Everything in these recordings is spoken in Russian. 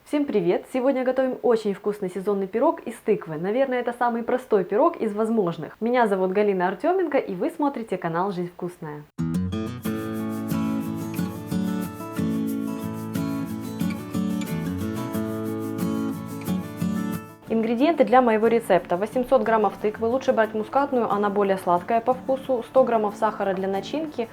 Всем привет! Сегодня готовим очень вкусный сезонный пирог из тыквы. Наверное, это самый простой пирог из возможных. Меня зовут Галина Артеменко, и вы смотрите канал «Жизнь вкусная». Ингредиенты для моего рецепта: 800 граммов тыквы, лучше брать мускатную, она более сладкая по вкусу, 100 граммов сахара для начинки,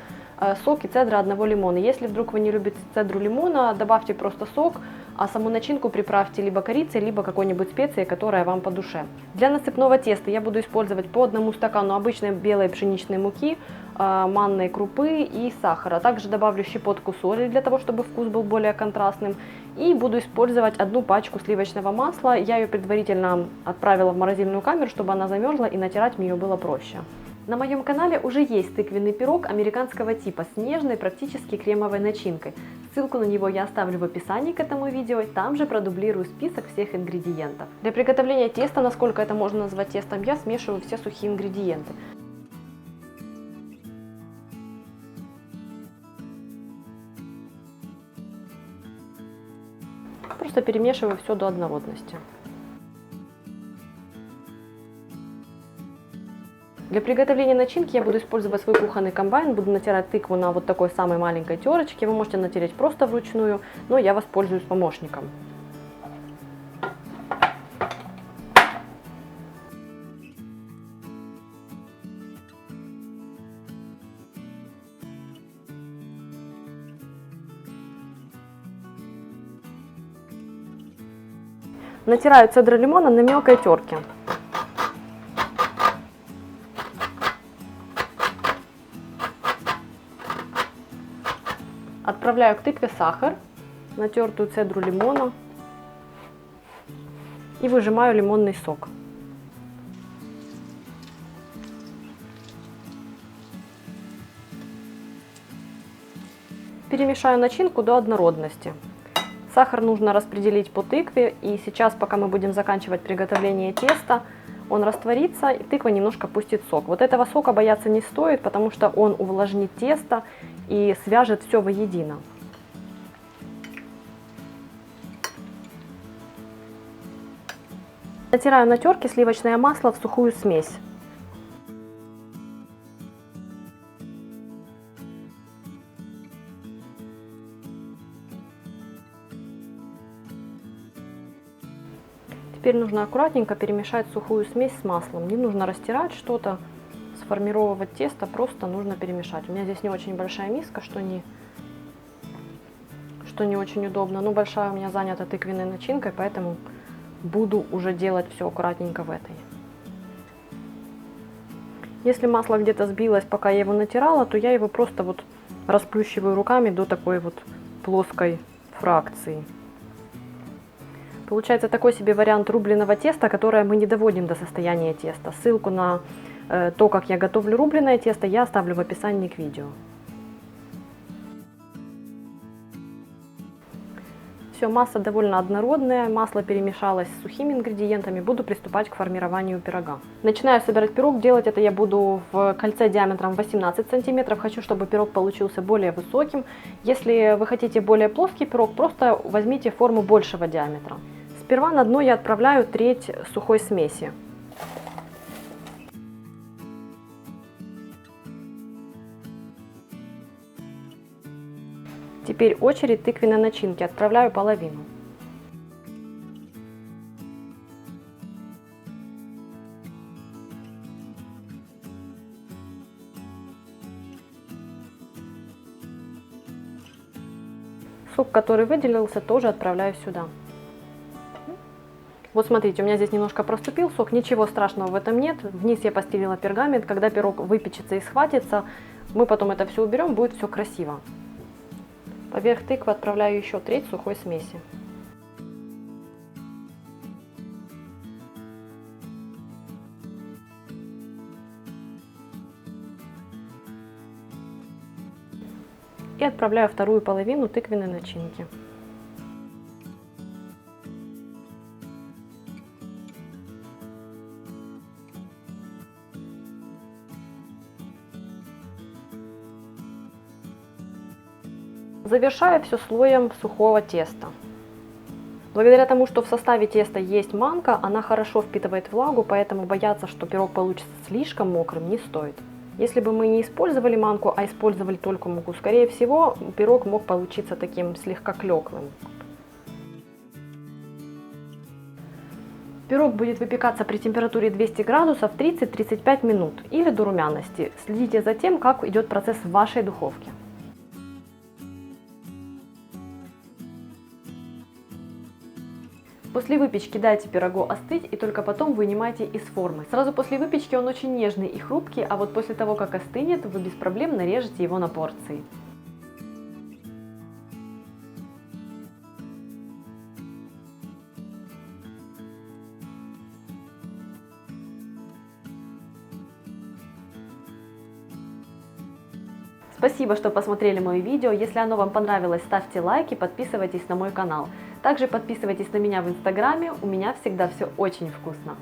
сок и цедра одного лимона. Если вдруг вы не любите цедру лимона, добавьте просто сок, а саму начинку приправьте либо корицей, либо какой-нибудь специей, которая вам по душе. Для насыпного теста я буду использовать по 1 стакану обычной белой пшеничной муки, манной крупы и сахара. Также добавлю щепотку соли для того, чтобы вкус был более контрастным. И буду использовать 1 пачку сливочного масла. Я ее предварительно отправила в морозильную камеру, чтобы она замерзла, и натирать мне ее было проще. На моем канале уже есть тыквенный пирог американского типа с нежной, практически кремовой начинкой. Ссылку на него я оставлю в описании к этому видео, там же продублирую список всех ингредиентов. Для приготовления теста, насколько это можно назвать тестом, я смешиваю все сухие ингредиенты. Просто перемешиваю все до однородности. Для приготовления начинки я буду использовать свой кухонный комбайн, буду натирать тыкву на вот такой самой маленькой терочке. Вы можете натереть просто вручную, но я воспользуюсь помощником. Натираю цедру лимона на мелкой терке. Отправляю к тыкве сахар, натертую цедру лимона и выжимаю лимонный сок. Перемешаю начинку до однородности. Сахар нужно распределить по тыкве, и сейчас, пока мы будем заканчивать приготовление теста, он растворится и тыква немножко пустит сок. Вот этого сока бояться не стоит, потому что он увлажнит тесто и свяжет все воедино. Натираю на терке сливочное масло в сухую смесь. Теперь нужно аккуратненько перемешать сухую смесь с маслом. Не нужно растирать что-то, сформировать тесто, просто нужно перемешать. У меня здесь не очень большая миска, что не очень удобно. Но большая у меня занята тыквенной начинкой, поэтому буду уже делать все аккуратненько в этой. Если масло где-то сбилось, пока я его натирала, то я его просто вот расплющиваю руками до такой вот плоской фракции. Получается такой себе вариант рубленого теста, которое мы не доводим до состояния теста. Ссылку на то, как я готовлю рубленое тесто, я оставлю в описании к видео. Все, масса довольно однородная, масло перемешалось с сухими ингредиентами, буду приступать к формированию пирога. Начинаю собирать пирог, делать это я буду в кольце диаметром 18 сантиметров, хочу, чтобы пирог получился более высоким. Если вы хотите более плоский пирог, просто возьмите форму большего диаметра. Сперва на дно я отправляю треть сухой смеси. Теперь очередь тыквенной начинки, отправляю половину. Сок, который выделился, тоже отправляю сюда. Вот смотрите, у меня здесь немножко проступил сок, ничего страшного в этом нет. Вниз я постелила пергамент, когда пирог выпечется и схватится, мы потом это все уберем, будет все красиво. Поверх тыквы отправляю еще треть сухой смеси. И отправляю вторую половину тыквенной начинки. Завершаю все слоем сухого теста. Благодаря тому, что в составе теста есть манка, она хорошо впитывает влагу, поэтому бояться, что пирог получится слишком мокрым, не стоит. Если бы мы не использовали манку, а использовали только муку, скорее всего, пирог мог получиться таким слегка клеклым. Пирог будет выпекаться при температуре 200 градусов 30-35 минут или до румяности. Следите за тем, как идет процесс в вашей духовке. После выпечки дайте пирогу остыть и только потом вынимайте из формы. Сразу после выпечки он очень нежный и хрупкий, а вот после того, как остынет, вы без проблем нарежете его на порции. Спасибо, что посмотрели мое видео. Если оно вам понравилось, ставьте лайки, подписывайтесь на мой канал. Также подписывайтесь на меня в инстаграме, у меня всегда все очень вкусно.